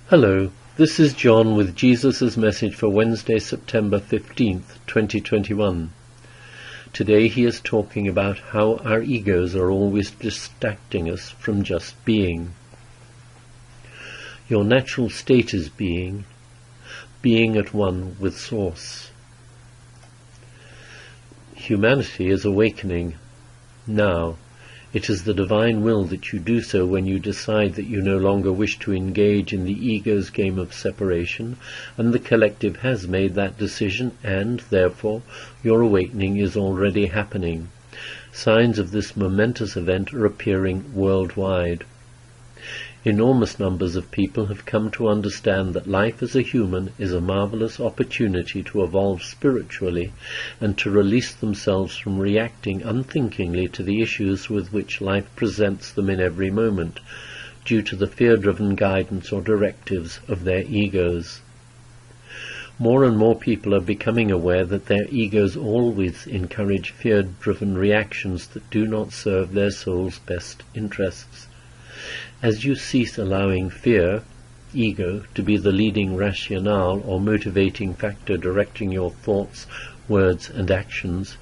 Hello, this is John with Jesus' message for Wednesday, September 15th, 2021. Today he is talking about how our egos are always distracting us from just being. Your natural state is being at one with Source. Humanity is awakening now. It is the divine will that you do so when you decide that you no longer wish to engage in the ego's game of separation, and the collective has made that decision, and, therefore, your awakening is already happening. Signs of this momentous event are appearing worldwide. Enormous numbers of people have come to understand that life as a human is a marvelous opportunity to evolve spiritually and to release themselves from reacting unthinkingly to the issues with which life presents them in every moment, due to the fear-driven guidance or directives of their egos. More and more people are becoming aware that their egos always encourage fear-driven reactions that do not serve their soul's best interests. As you cease allowing fear, ego, to be the leading rationale or motivating factor directing your thoughts, words and actions,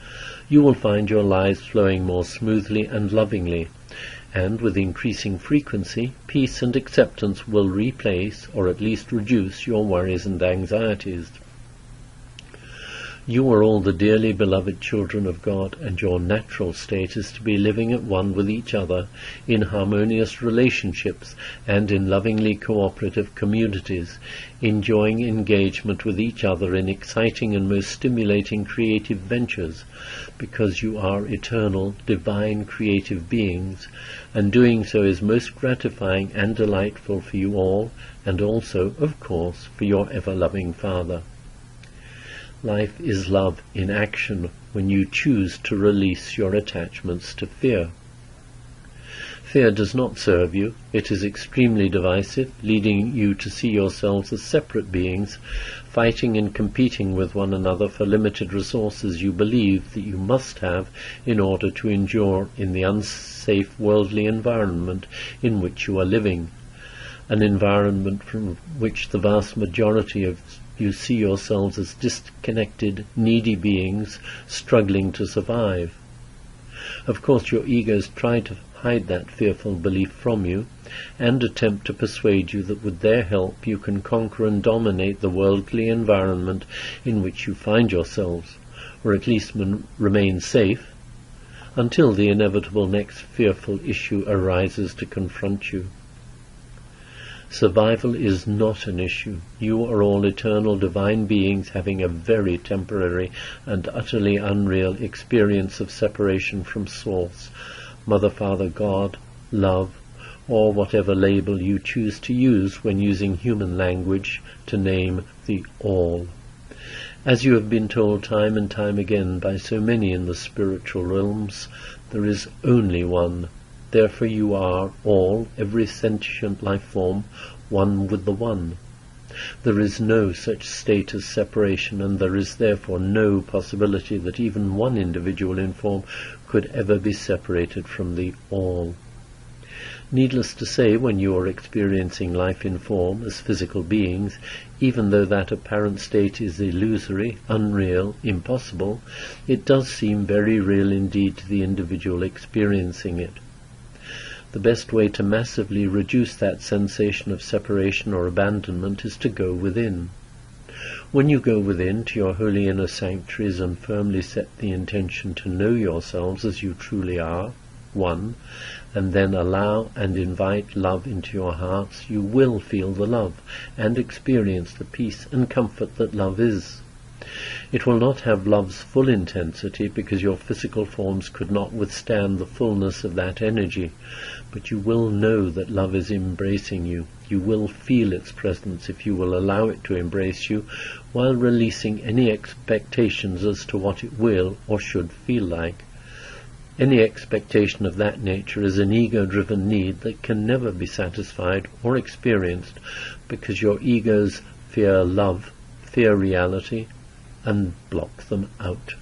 you will find your lives flowing more smoothly and lovingly, and with increasing frequency, peace and acceptance will replace or at least reduce your worries and anxieties. You are all the dearly beloved children of God, and your natural state is to be living at one with each other in harmonious relationships and in lovingly cooperative communities, enjoying engagement with each other in exciting and most stimulating creative ventures, because you are eternal, divine creative beings, and doing so is most gratifying and delightful for you all, and also, of course, for your ever-loving Father. Life is love in action when you choose to release your attachments to fear. Fear does not serve you. It is extremely divisive, leading you to see yourselves as separate beings, fighting and competing with one another for limited resources you believe that you must have in order to endure in the unsafe worldly environment in which you are living, an environment from which the vast majority of you see yourselves as disconnected, needy beings struggling to survive. Of course, your egos try to hide that fearful belief from you and attempt to persuade you that with their help you can conquer and dominate the worldly environment in which you find yourselves, or at least remain safe, until the inevitable next fearful issue arises to confront you. Survival is not an issue. You are all eternal divine beings having a very temporary and utterly unreal experience of separation from Source, Mother, Father, God, love, or whatever label you choose to use when using human language to name the All. As you have been told time and time again by so many in the spiritual realms, there is only one. Therefore you are all, every sentient life form, one with the One. There is no such state as separation, and there is therefore no possibility that even one individual in form could ever be separated from the All. Needless to say, when you are experiencing life in form as physical beings, even though that apparent state is illusory, unreal, impossible, it does seem very real indeed to the individual experiencing it. The best way to massively reduce that sensation of separation or abandonment is to go within. When you go within to your holy inner sanctuaries and firmly set the intention to know yourselves as you truly are, one, and then allow and invite love into your hearts, you will feel the love and experience the peace and comfort that love is. It will not have love's full intensity because your physical forms could not withstand the fullness of that energy, but you will know that love is embracing you. You will feel its presence if you will allow it to embrace you, while releasing any expectations as to what it will or should feel like. Any expectation of that nature is an ego-driven need that can never be satisfied or experienced because your egos fear love, fear reality, and block them out.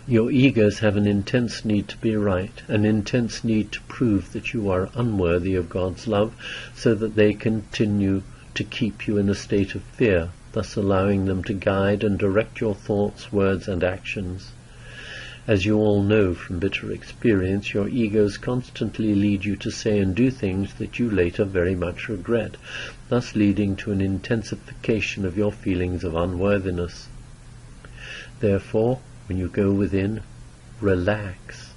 Your egos have an intense need to be right, an intense need to prove that you are unworthy of God's love, so that they continue to keep you in a state of fear, thus allowing them to guide and direct your thoughts, words, and actions. As you all know from bitter experience, your egos constantly lead you to say and do things that you later very much regret, thus leading to an intensification of your feelings of unworthiness. Therefore, when you go within, relax.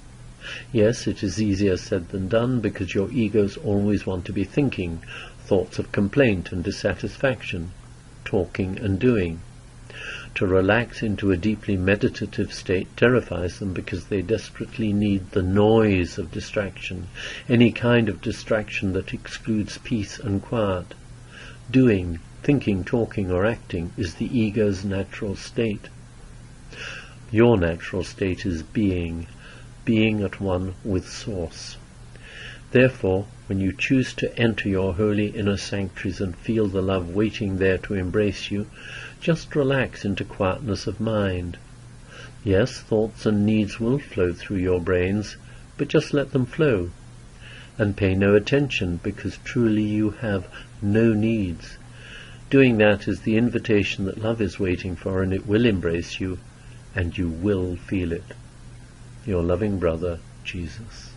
Yes, it is easier said than done, because your egos always want to be thinking, thoughts of complaint and dissatisfaction, talking and doing. To relax into a deeply meditative state terrifies them, because they desperately need the noise of distraction, any kind of distraction that excludes peace and quiet. Doing, thinking, talking, or acting is the ego's natural state. Your natural state is being at one with Source. Therefore, when you choose to enter your holy inner sanctuaries and feel the love waiting there to embrace you, just relax into quietness of mind. Yes, thoughts and needs will flow through your brains, but just let them flow. And pay no attention, because truly you have no needs. Doing that is the invitation that love is waiting for, and it will embrace you, and you will feel it. Your loving brother, Jesus.